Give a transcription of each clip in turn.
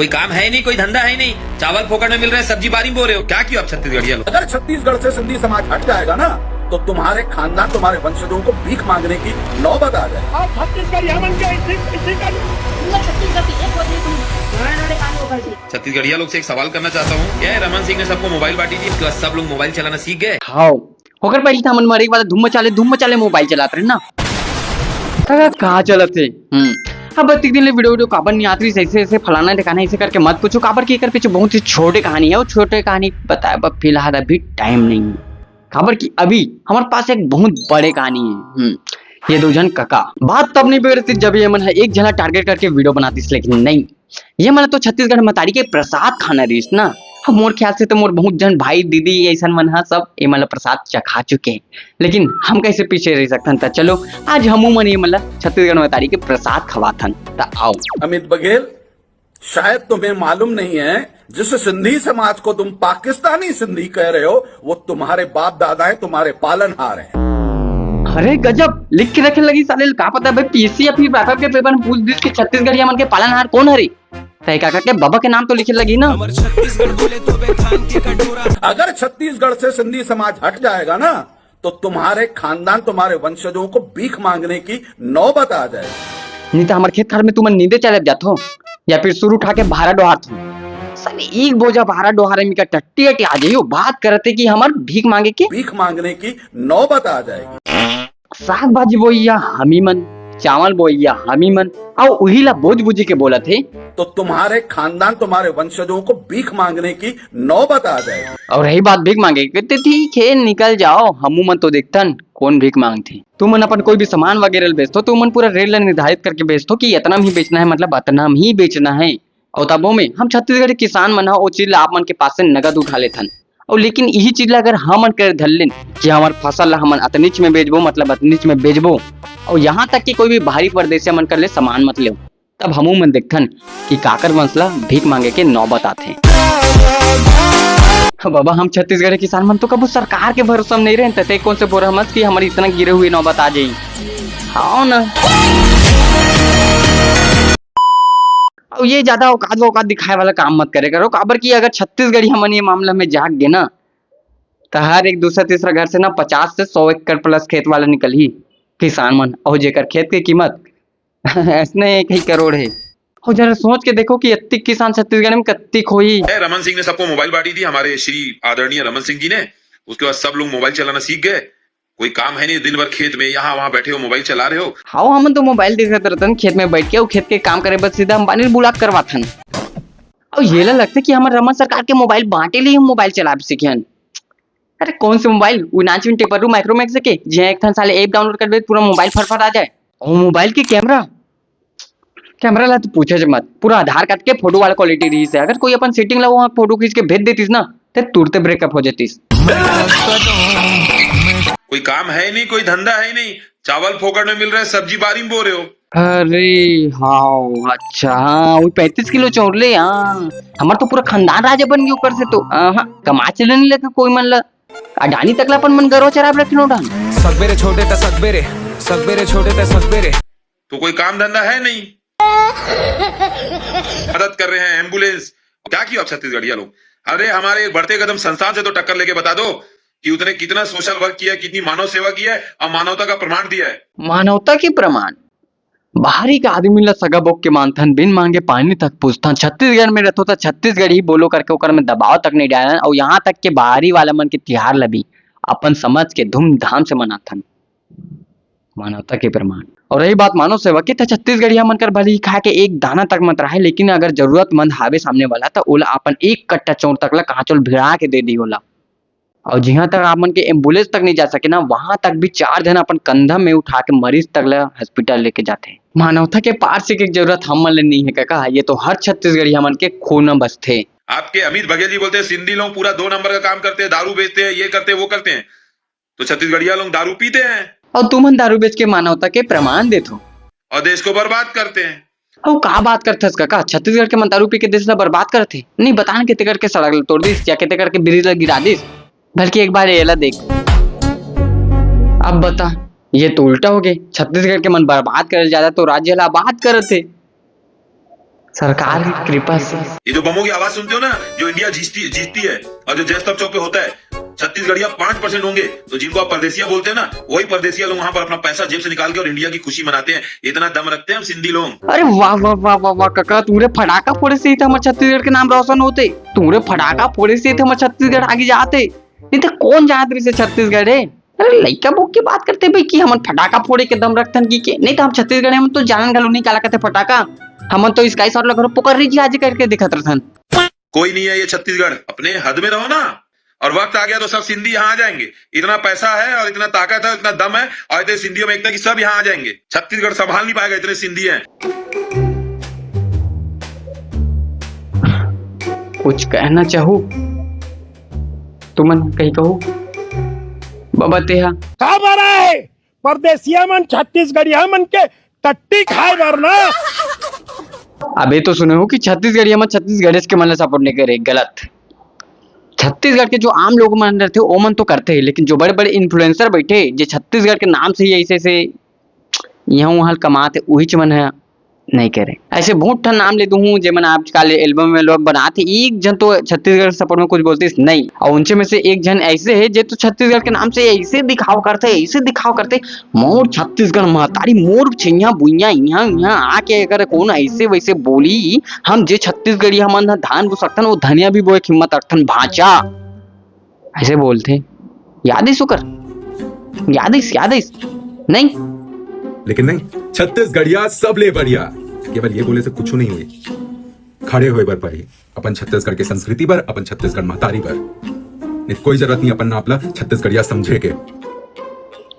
कोई काम है ही नहीं, कोई धंधा है ही नहीं, चावल फोकट में मिल रहा है, सब्जी बारी बो रहे हो, क्या किया आप छत्तीसगढ़िया लोग। अगर छत्तीसगढ़ से सिंधी समाज हट जाएगा ना तो तुम्हारे खानदान तुम्हारे वंशजों को भीख मांगने की नौबत आ जाए। आप छत्तीसगढ़ यामन के इसी का छत्तीसगढ़िया लोग से एक सवाल करना चाहता हूँ, क्या है रमन सिंह ने सबको मोबाइल बांटी थी, इसके बाद सब लोग मोबाइल चलाना सीख गए। हाँ होकर पहले था मन मारे वाला धूम मचाले मोबाइल चलाते रहे ना कहाँ चलते अब दिन वीडियो काबर नहीं आती ऐसे ऐसे फलाना ठिकाना ऐसे करके मत पूछो काबर की कर पीछे बहुत ही छोटी कहानी है। वो छोटे कहानी बताए फिलहाल अभी टाइम नहीं है खबर की, अभी हमारे पास एक बहुत बड़े कहानी है। ये दो जन काका बात तब नहीं बिगड़ती जब ये मन है एक जना टारगेट करके वीडियो बनाती, लेकिन नहीं ये मन तो छत्तीसगढ़ मतारी के प्रसाद खाना रहीस ना। अब मोर ख्याल से तो मोर बहुत जन भाई दीदी ऐसा मन है सब ये मतलब प्रसाद चखा चुके हैं, लेकिन हम कैसे पीछे रह सकते हैं। चलो आज हम मन ये मतलब छत्तीसगढ़ मतारी के प्रसाद खवाथन। आओ अमित बघेल, शायद तुम्हें मालूम नहीं है जिस सिंधी समाज को तुम पाकिस्तानी सिंधी कह रहे हो वो तुम्हारे बाप दादा है, तुम्हारे पालनहार हैं। अरे गजब लिख के रखने लगी साले, का पता भाई पीसी या फिर पेपर के पेपर में पूछ दी कि छत्तीसगढ़िया मन के पालनहार कौन हरी तय काका के बाबा के नाम तो लिखे लगी ना। अगर छत्तीसगढ़ से सिंधी समाज हट जाएगा ना तो तुम्हारे खानदान तुम्हारे वंशजों को भीख मांगने की नौबत आ जाएगी। नहीं तो हमारे खेत खार में तुम नींदे चले जाते हो या फिर शुरू उठा के भारा डोहार थो साले एक बोझा भारा डोहारे में का टट्टी अटी आ जाइयो बात करते कि हमार भीख मांगने की नौबत आ जाएगी। साग भाजी बोइया हमी मन, चावल बोइया हमी मन और उही ला बोझ बुझी के बोला थे तो तुम्हारे खानदान तुम्हारे वंशजों को भीख मांगने की नौबत आ जाएगी। और रही बात भीख मांगे कहते ठीक है निकल जाओ, हमू मन तो देखतन कौन भीख मांगती। तुम मन अपन कोई भी सामान वगैरह बेचतो तो मन पूरा रेट निर्धारित करके बेचतो कि इतना ही बेचना है, मतलब इतना ही बेचना है। और तबो में हम छत्तीसगढ़ किसान मन वो चीज आप मन के पास से नगद उठा लेथन। और लेकिन यही चीज अगर हम कर धर लें कि हमार फसल हम अतनिच में बेचबो मतलब अतनिच में बेचबो और यहाँ तक कि कोई भी भारी परदेसी मन कर ले सामान मत ले, तब हमू मन देखथन कि काकर मसला भीख मांगे के नौबत आते। बाबा हम छत्तीसगढ़ किसान मन तो कबू सरकार के भरोसा नहीं रहे कौन से बोरा मत कि हमारी इतना गिरे हुए नौबत आ जाये। हाँ ना और ये ज्यादा औकात दिखाए वाला काम मत करे करो काबर की अगर छत्तीसगढ़ी हमन ये मामला में जाग गए ना तो हर एक दूसरा तीसरा घर से ना 50 से 100 एकड़ प्लस खेत वाला निकल ही किसान मन और जेकर खेत की कीमत ऐसने 1 करोड़ है। और जरा सोच के देखो कि इतनी किसान छत्तीसगढ़ में कत्ती खोई। रमन सिंह ने सबको मोबाइल बांटी थी, हमारे श्री आदरणीय रमन सिंह जी ने। उसके बाद सब लोग मोबाइल चलाना सीख गए, कोई काम है नहीं, दिन भर खेत में यहाँ वहाँ बैठे हो मोबाइल चला रहे हो। हाँ हम तो मोबाइल देखते रहते खेत में बैठ के और खेत के काम करे बस सीधा अंबानी बुला करवाथन। और ये लगता कि हमारे रमन सरकार के मोबाइल बांटे लिए हम मोबाइल चला सीखन। अरे कौन से मोबाइल उनाचिन टेपर माइक्रोमैक्स के जे एक थन साले ऐप डाउनलोड कर दे पूरा मोबाइल फटफट आ जाए। और मोबाइल के कैमरा ला तो पूछे मत, पूरा आधार कार्ड के फोटो वाला क्वालिटी रही है। अगर कोई अपन सेटिंग लगा फोटो खींच के भेज देतीस ना तो तुरंत ब्रेकअप हो जातीस। कोई काम है ही नहीं, कोई धंधा है ही नहीं, चावल फोकट में मिल रहा है, सब्जी बारी में बो रहे हो। अरे हाँ अच्छा हाँ वो 35 किलो चौरले। हाँ हमार तो पूरा खानदान राजा बन गया ऊपर से तो हाँ कमा चले नहीं लगा कोई मन ला अडानी तकला अपन मन गरो चराब रखनो डान सकबेरे छोटे त सकबेरे छोटे त सकबेरे। तो कोई काम धंधा है नहीं, मदद कर रहे हैं एम्बुलेंस, क्या किया आप छत्तीसगढ़िया लोग। अरे हमारे बढ़ते कदम संस्थान से तो टक्कर लेके बता दो कि उसने कितना सोशल वर्क किया, कितनी मानव सेवा की है और मानवता का प्रमाण दिया है। मानवता की प्रमाण बाहरी का आदमी ला सगा बोक के मानथन बिन मांगे पानी तक पूछथन। छत्तीसगढ़ में रहते तो छत्तीसगढ़ ही बोलो करके ओकर में दबाव तक नहीं डालन और यहाँ तक के बाहरी वाला मन के तिहार लबी अपन समझ के धूमधाम से मनाथन। मानवता के प्रमाण। और रही बात मानव सेवा की तो छत्तीसगढ़िया मन कर भली खा के एक दाना तक मत रहे, लेकिन अगर जरूरतमंद हावे सामने वाला तो ओला अपन 1 कट्टा चौर तक ला कांचोल भिड़ा के दे दी ओला। और जहाँ तक आपन के एम्बुलेंस तक नहीं जा सके ना वहां तक भी 4 जन अपन कंधा में उठा के मरीज तक ला हॉस्पिटल लेके जाते। मानवता के पार से की जरूरत हम मन नहीं है काका, ये तो हर छत्तीसगढ़िया मन के खून बस थे। आपके अमित बघेल जी बोलते हैं सिंधी लोग पूरा 2 नंबर का काम करते हैं, दारू बेचते हैं, ये करते हैं वो करते हैं, तो छत्तीसगढ़िया लोग दारू पीते हैं और तुम दारू बेच के मानवता के प्रमाण देते और देश को बर्बाद करते हैं। और कहा बात करते काका, छत्तीसगढ़ के मन दारू पी के देश ला बर्बाद करते नहीं, बतान कितने करके सड़क तोड़ दिस या कितने करके ब्रिज ला गिरा दिस, बल्कि एक बार ये ला देख। अब बता ये तो उल्टा हो गए, छत्तीसगढ़ के मन बर्बाद करे ज्यादा तो राज्य ला आबाद करते। सरकार की कृपा से। ये जो बमों की आवाज सुनते हो ना, जो इंडिया जीतती है और जो जय स्तंभ चौक पे होता है, छत्तीसगढ़िया 5% होंगे, तो जिनको आप परदेसिया बोलते हैं ना, वही परदेसिया लोग वहां पर अपना पैसा जेब से निकाल के और इंडिया की खुशी मनाते हैं। इतना दम रखते हैं हम सिंधी लोग। अरे वाह वाह वाह वाह वाह काका, तुमरे फटाका फोड़े से ही तो हमारे छत्तीसगढ़ के नाम रोशन होते। तुमरे फटाका फोड़े से ही तो हमारे छत्तीसगढ़ आगे जाते। नहीं तो कौन जात रही से छत्तीसगढ़ है। अरे लइका बुक की बात करते भाई कि हम फटाका फोड़े के दम रखतन की के नहीं तो हम छत्तीसगढ़ हम तो जानन गलो नहीं काला कहते फटाका। हम तो स्काई शॉट लगा पुकार रही आज करके दिखत रहन। कोई नहीं है ये छत्तीसगढ़, अपने हद में रहो ना। और वक्त आ गया तो सब सिंधी यहाँ आ जाएंगे। इतना पैसा है और इतना ताकत है, इतना दम है, और इतने सिंधियों में एकता की सब यहाँ आ जाएंगे। छत्तीसगढ़ संभाल नहीं पाएगा, इतने सिंधी हैं। कुछ कहना चाहू तुमन कहीं कहू बाबा तेहा का बरा है परदेसिया मन छत्तीसगढ़िया मन के टट्टी खाए बर ना। अबे तो सुने हो कि छत्तीसगढ़ में छत्तीसगढ़ के मन सपोर्ट नहीं करे, गलत। छत्तीसगढ़ के जो आम लोग मन रहते वो मन तो करते हैं, लेकिन जो बड़े बड़े इन्फ्लुएंसर बैठे जो छत्तीसगढ़ के नाम से ही ऐसे ऐसे यहाँ वहाँ कमाते वही च मन है नहीं करे। ऐसे बहुत ठन नाम ले दूँ जे मन आजकल एल्बम में लोग बनाते, एक जन तो छत्तीसगढ़ सपोर्ट में कुछ बोलते नहीं, और उनसे में से एक जन ऐसे है जो तो छत्तीसगढ़ के नाम से ऐसे दिखाव करते मोर छत्तीसगढ़ महतारी मोर छिया बुइया यहाँ यहाँ आके अगर कौन ऐसे वैसे बोली हम जे छत्तीसगढ़ी हमन धान बो सकथन वो धनिया भी बोए हिम्मत रखथन भाचा ऐसे बोलते। याद है सुकर, याद है नहीं? लेकिन नहीं, छत्तीसगढ़िया सब ले बढ़िया। केवल ये बोले से कुछ नहीं हुई, खड़े हुए बर पड़ी अपन छत्तीसगढ़ के संस्कृति पर, अपन छत्तीसगढ़ महतारी पर। नहीं कोई जरूरत नहीं अपन आपला छत्तीसगढ़िया समझे के।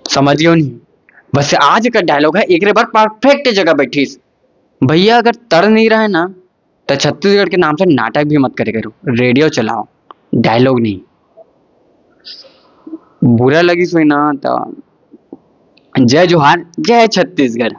समझियो नहीं, बस आज का डायलॉग है एक बार परफेक्ट जगह बैठीस भैया। अगर तर नहीं रहे ना तो छत्तीसगढ़ के नाम से नाटक भी मत करे करो, रेडियो चलाओ, डायलॉग नहीं। बुरा लगी सोई ना तो जय जोहार, जय छत्तीसगढ़।